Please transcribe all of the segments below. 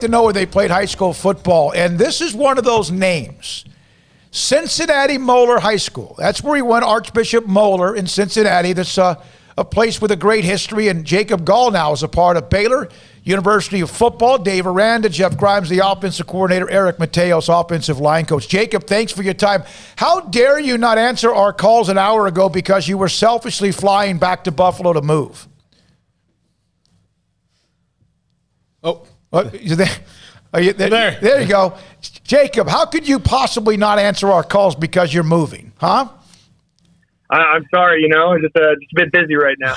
To know where they played high school football, and this is one of those names. Cincinnati Moeller High School. That's where he went, Archbishop Moeller in Cincinnati. That's a place with a great history, and Jacob Gall now is a part of Baylor University of Football. Dave Aranda, Jeff Grimes, the offensive coordinator, Eric Mateos, offensive line coach. Jacob, thanks for your time. How dare you not answer our calls an hour ago because you were selfishly flying back to Buffalo to move? Oh. What? You there? Are you there? There you go. Jacob, how could you possibly not answer our calls because you're moving, huh? I'm sorry, just a bit busy right now.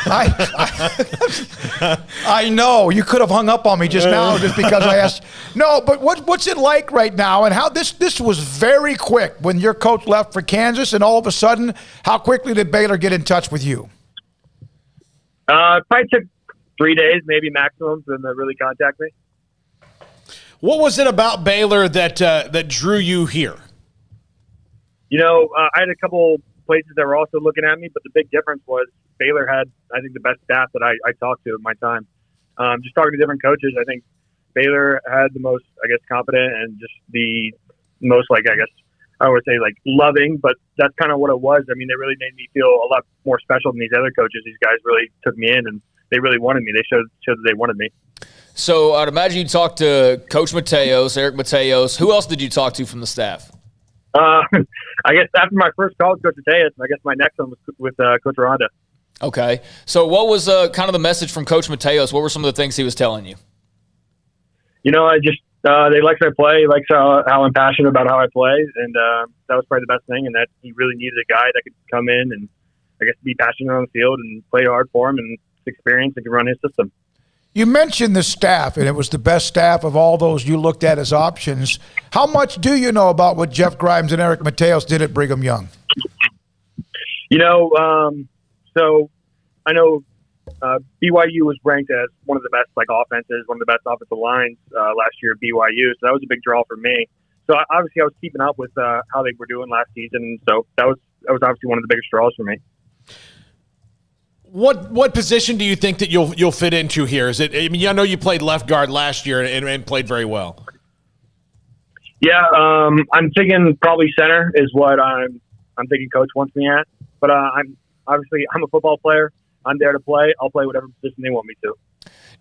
I know. You could have hung up on me just now just because I asked. No, but what's it like right now, and how this was very quick when your coach left for Kansas, and all of a sudden, how quickly did Baylor get in touch with you? Probably took 3 days, maybe maximum, for them to really contact me. What was it about Baylor that drew you here? I had a couple places that were also looking at me, but the big difference was Baylor had, I think, the best staff that I talked to at my time. Just talking to different coaches, I think Baylor had the most, competent and just the most, I would say, loving, but that's kind of what it was. I mean, they really made me feel a lot more special than these other coaches. These guys really took me in, and they really wanted me. They showed that they wanted me. So I'd imagine you talked to Coach Mateos, Eric Mateos. Who else did you talk to from the staff? I guess after my first call with Coach Mateos, I guess my next one was with Coach Aranda. Okay. So what was kind of the message from Coach Mateos? What were some of the things he was telling you? They liked how I play. He likes how I'm passionate about how I play, and that was probably the best thing, and that he really needed a guy that could come in and, be passionate on the field and play hard for him and experience and could run his system. You mentioned the staff, and it was the best staff of all those you looked at as options. How much do you know about what Jeff Grimes and Eric Mateos did at Brigham Young? So I know BYU was ranked as one of the best offenses, one of the best offensive lines last year at BYU. So that was a big draw for me. So obviously I was keeping up with how they were doing last season. So that was obviously one of the biggest draws for me. What position do you think that you'll fit into here? Is it? I mean, I know you played left guard last year and played very well. Yeah, I'm thinking probably center is what I'm thinking Coach wants me at. But I'm a football player. I'm there to play. I'll play whatever position they want me to.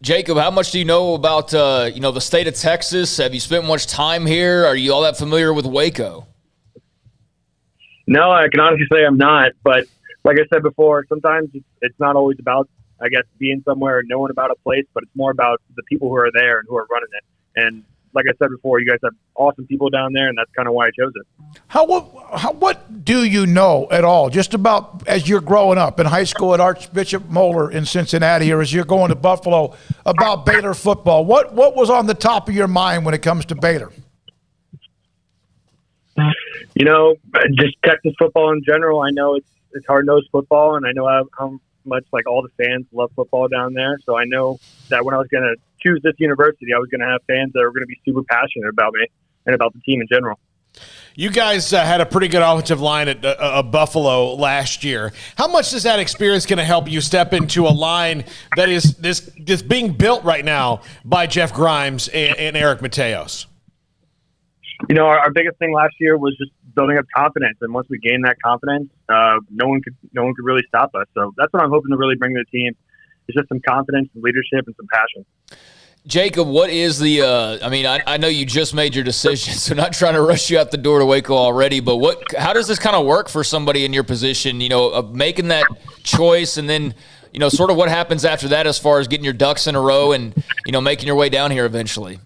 Jacob, how much do you know about the state of Texas? Have you spent much time here? Are you all that familiar with Waco? No, I can honestly say I'm not, but like I said before, sometimes it's not always about, being somewhere and knowing about a place, but it's more about the people who are there and who are running it. And like I said before, you guys have awesome people down there, and that's kind of why I chose it. What do you know at all, just about as you're growing up in high school at Archbishop Moeller in Cincinnati, or as you're going to Buffalo, about Baylor football? What was on the top of your mind when it comes to Baylor? Just Texas football in general. I know it's hard-nosed football, and I know how much all the fans love football down there. So I know that when I was going to choose this university, I was going to have fans that were going to be super passionate about me and about the team in general. You guys had a pretty good offensive line at Buffalo last year. How much is that experience going to help you step into a line that is this being built right now by Jeff Grimes and Eric Mateos? Our biggest thing last year was just building up confidence, and once we gained that confidence, no one could really stop us. So that's what I'm hoping to really bring to the team. It's just some confidence, some leadership, and some passion. Jacob, what is the I know you just made your decision, so not trying to rush you out the door to Waco already, but how does this kind of work for somebody in your position, of making that choice, and then, sort of what happens after that as far as getting your ducks in a row and, making your way down here eventually?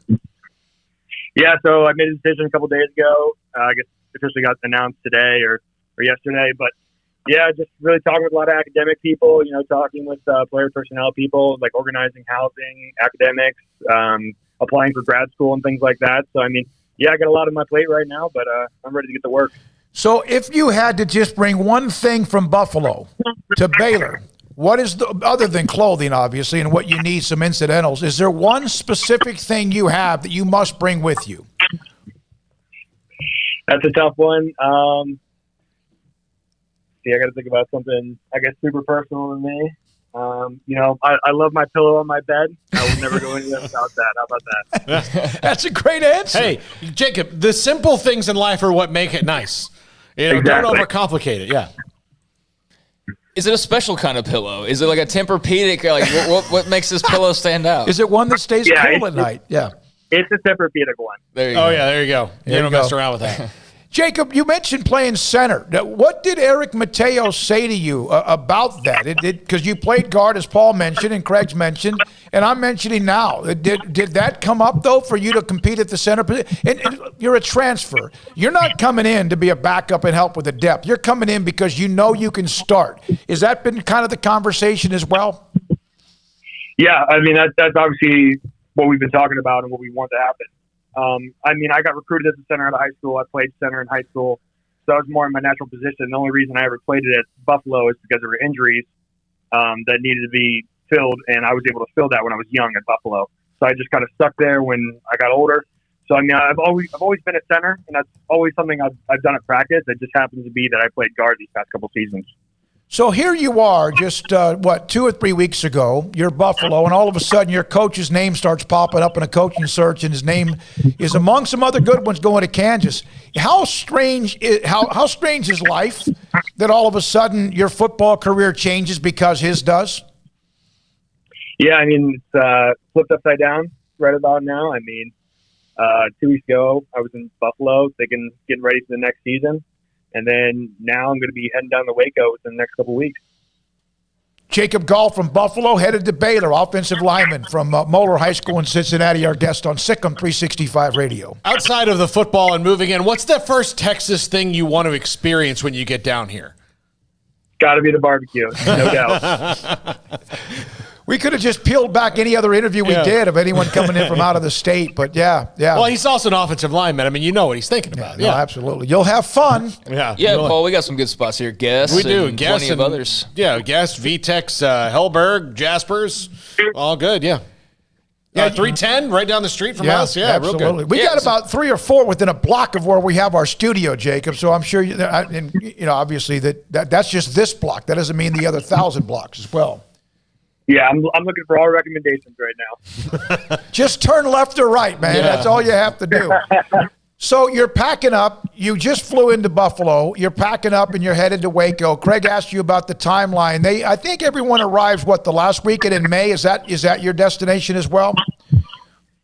Yeah, so I made a decision a couple days ago. I guess officially got announced today or yesterday, but yeah, just really talking with a lot of academic people, talking with player personnel people, organizing housing, academics, applying for grad school and things like that. So, I got a lot on my plate right now, but I'm ready to get to work. So if you had to just bring one thing from Buffalo to Baylor, what is other than clothing, obviously, and what you need, some incidentals, is there one specific thing you have that you must bring with you? That's a tough one. I got to think about something, super personal to me. I love my pillow on my bed. I would never go anywhere without that. How about that? That's a great answer. Hey, Jacob, the simple things in life are what make it nice. Don't overcomplicate it. Yeah. Is it a special kind of pillow? Is it like a Tempur-Pedic? Like what makes this pillow stand out? Is it one that stays cool at night? Yeah. It's a Tempur-Pedic one. There you go. Yeah, there you go. You don't mess around with that. Jacob, you mentioned playing center. What did Eric Mateo say to you about that? Because you played guard, as Paul mentioned and Craig's mentioned, and I'm mentioning now. Did that come up, though, for you to compete at the center position? And you're a transfer. You're not coming in to be a backup and help with the depth. You're coming in because you know you can start. Has that been kind of the conversation as well? Yeah, I mean, that's obviously what we've been talking about and what we want to happen. I got recruited as a center out of high school. I played center in high school, so I was more in my natural position. The only reason I ever played it at Buffalo is because there were injuries that needed to be filled, and I was able to fill that when I was young at Buffalo. So I just kind of stuck there when I got older. So I've always been a center, and that's always something I've done at practice. It just happens to be that I played guard these past couple seasons. So here you are just, 2 or 3 weeks ago, you're Buffalo, and all of a sudden your coach's name starts popping up in a coaching search, and his name is among some other good ones going to Kansas. How strange is life that all of a sudden your football career changes because his does? Yeah, I mean, it's flipped upside down right about now. I mean, 2 weeks ago, I was in Buffalo getting ready for the next season. And then now I'm going to be heading down to Waco within the next couple of weeks. Jacob Gall from Buffalo, headed to Baylor, offensive lineman from Moeller High School in Cincinnati, our guest on SicEm365 Radio. Outside of the football and moving in, what's the first Texas thing you want to experience when you get down here? Got to be the barbecue, no doubt. We could have just peeled back any other interview we did of anyone coming in from out of the state, but yeah. Well, he's also an offensive lineman. I mean, you know what he's thinking about. No, absolutely. You'll have fun. Yeah, Paul, we got some good spots here. Guests. We do. And Guests plenty of others. Yeah, Guests, VTEX, Hellberg, Jaspers. All good, yeah. 310 right down the street from us. Yeah, absolutely. Real good. We got about 3 or 4 within a block of where we have our studio, Jacob. So I'm sure, obviously that's just this block. That doesn't mean the other 1,000 blocks as well. Yeah, I'm looking for all recommendations right now. Just turn left or right, man. Yeah. That's all you have to do. So you're packing up. You just flew into Buffalo. You're packing up and you're headed to Waco. Craig asked you about the timeline. I think everyone arrives, the last weekend in May? Is that your destination as well?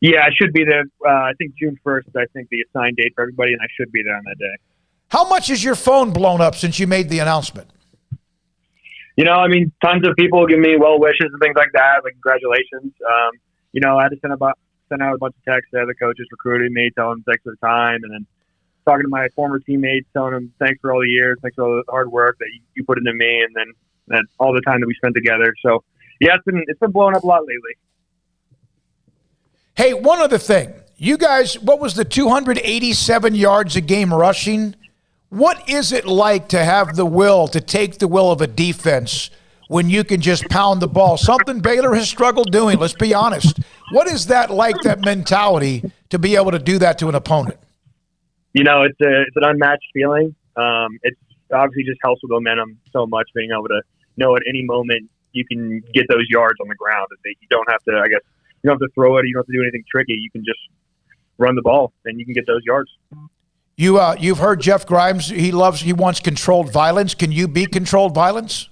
Yeah, I should be there. I think June 1st, I think the assigned date for everybody, and I should be there on that day. How much has your phone blown up since you made the announcement? Tons of people give me well wishes and things like that, like congratulations. I had to send out a bunch of texts to other coaches recruiting me, telling them thanks for the time, and then talking to my former teammates, telling them thanks for all the years, thanks for all the hard work that you put into me, and then all the time that we spent together. So, yeah, it's been blowing up a lot lately. Hey, one other thing. You guys, what was the 287 yards a game rushing? What is it like to have the will, to take the will of a defense when you can just pound the ball? Something Baylor has struggled doing, let's be honest. What is that like, that mentality, to be able to do that to an opponent? It's an unmatched feeling. It's obviously just helps with momentum so much, being able to know at any moment you can get those yards on the ground. You don't have to, you don't have to throw it. You don't have to do anything tricky. You can just run the ball and you can get those yards. You've heard Jeff Grimes. He wants controlled violence. Can you be controlled violence?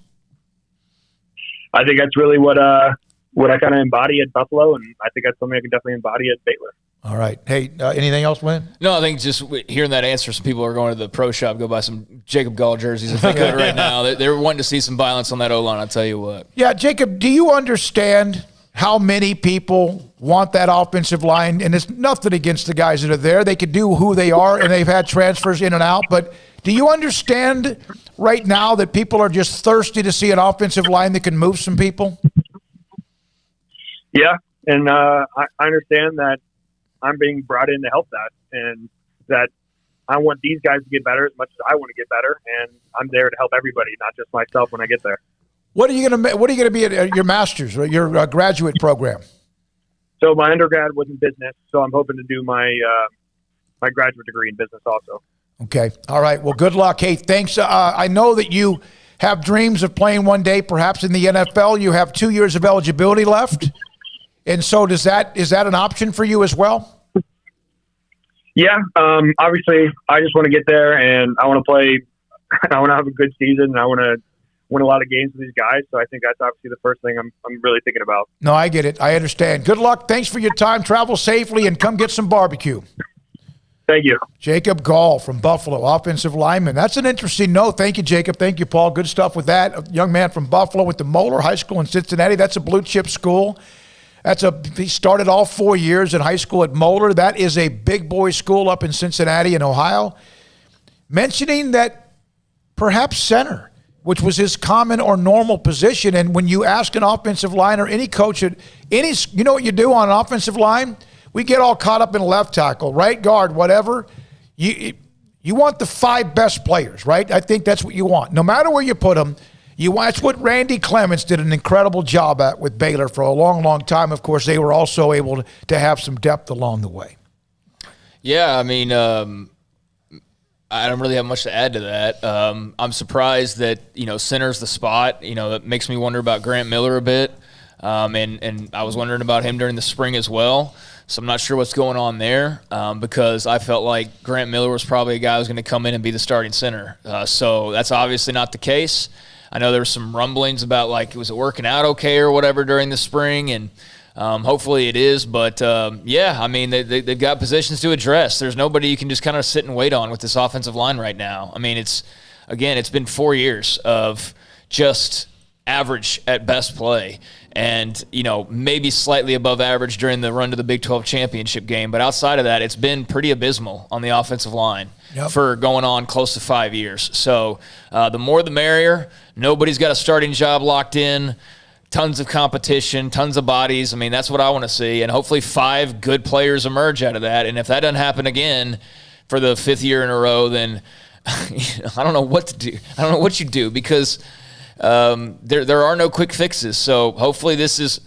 I think that's really what I kind of embody at Buffalo, and I think that's something I can definitely embody at Baylor. All right. Hey, anything else, Wayne? No, I think just hearing that answer, some people are going to the pro shop, go buy some Jacob Gall jerseys. If they could right now, they're wanting to see some violence on that O-line. I'll tell you what. Yeah, Jacob, do you understand how many people want that offensive line? And it's nothing against the guys that are there. They could do who they are, and they've had transfers in and out. But do you understand right now that people are just thirsty to see an offensive line that can move some people? Yeah, and I understand that I'm being brought in to help that, and that I want these guys to get better as much as I want to get better, and I'm there to help everybody, not just myself when I get there. What are you going to be at your master's or your graduate program? So my undergrad was in business, so I'm hoping to do my my graduate degree in business also. Okay. All right. Well, good luck. Hey, thanks. I know that you have dreams of playing one day, perhaps in the NFL. You have 2 years of eligibility left. And so is that an option for you as well? Yeah. Obviously, I just want to get there, and I want to play. I want to have a good season, and I want to win a lot of games with these guys. So I think that's obviously the first thing I'm really thinking about. No, I get it. I understand. Good luck. Thanks for your time. Travel safely and come get some barbecue. Thank you. Jacob Gall from Buffalo, offensive lineman. That's an interesting note. Thank you, Jacob. Thank you, Paul. Good stuff with that. A young man from Buffalo went to Moeller High School in Cincinnati. That's a blue chip school. He started all 4 years in high school at Moeller. That is a big boy school up in Cincinnati in Ohio. Mentioning that perhaps center, which was his common or normal position. And when you ask an offensive line or any coach at you know what you do on an offensive line? We get all caught up in left tackle, right guard, whatever. You want the 5 best players, right? I think that's what you want. No matter where you put them, that's what Randy Clements did an incredible job at with Baylor for a long, long time. Of course, they were also able to have some depth along the way. Yeah, I mean, I don't really have much to add to that. I'm surprised that, center's the spot. That makes me wonder about Grant Miller a bit. And I was wondering about him during the spring as well. So I'm not sure what's going on there because I felt like Grant Miller was probably a guy who was going to come in and be the starting center. So that's obviously not the case. I know there were some rumblings about, was it working out okay or whatever during the spring, and hopefully it is. But, they've got positions to address. There's nobody you can just kind of sit and wait on with this offensive line right now. I mean, it's been 4 years of just average at best play. And, maybe slightly above average during the run to the Big 12 championship game. But outside of that, it's been pretty abysmal on the offensive line for going on close to 5 years. So the more the merrier. Nobody's got a starting job locked in. Tons of competition, tons of bodies. I mean, that's what I want to see. And hopefully 5 good players emerge out of that. And if that doesn't happen again for the 5th year in a row, then I don't know what to do. I don't know what you do because – there are no quick fixes. So hopefully this is,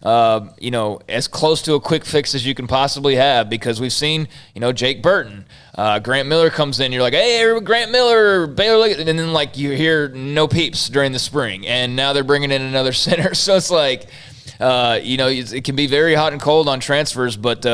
as close to a quick fix as you can possibly have because we've seen, Jake Burton, Grant Miller comes in. You're like, hey, Grant Miller, Baylor, and then you hear no peeps during the spring, and now they're bringing in another center. So it's it can be very hot and cold on transfers. But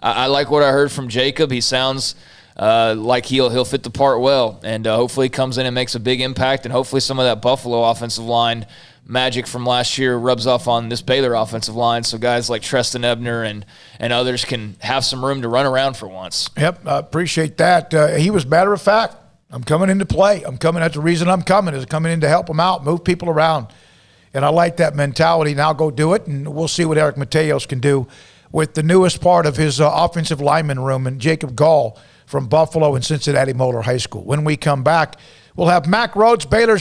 I like what I heard from Jacob. He sounds like he'll fit the part well, and hopefully he comes in and makes a big impact, and hopefully some of that Buffalo offensive line magic from last year rubs off on this Baylor offensive line, so guys like Treston Ebner and others can have some room to run around for once. Yep, I appreciate that. He was matter of fact. I'm coming into play. That's the reason I'm coming, is coming in to help them out, move people around. And I like that mentality. Now go do it, and we'll see what Eric Mateos can do with the newest part of his offensive lineman room, and Jacob Gall from Buffalo and Cincinnati Moeller High School. When we come back, we'll have Mack Rhodes, Baylor's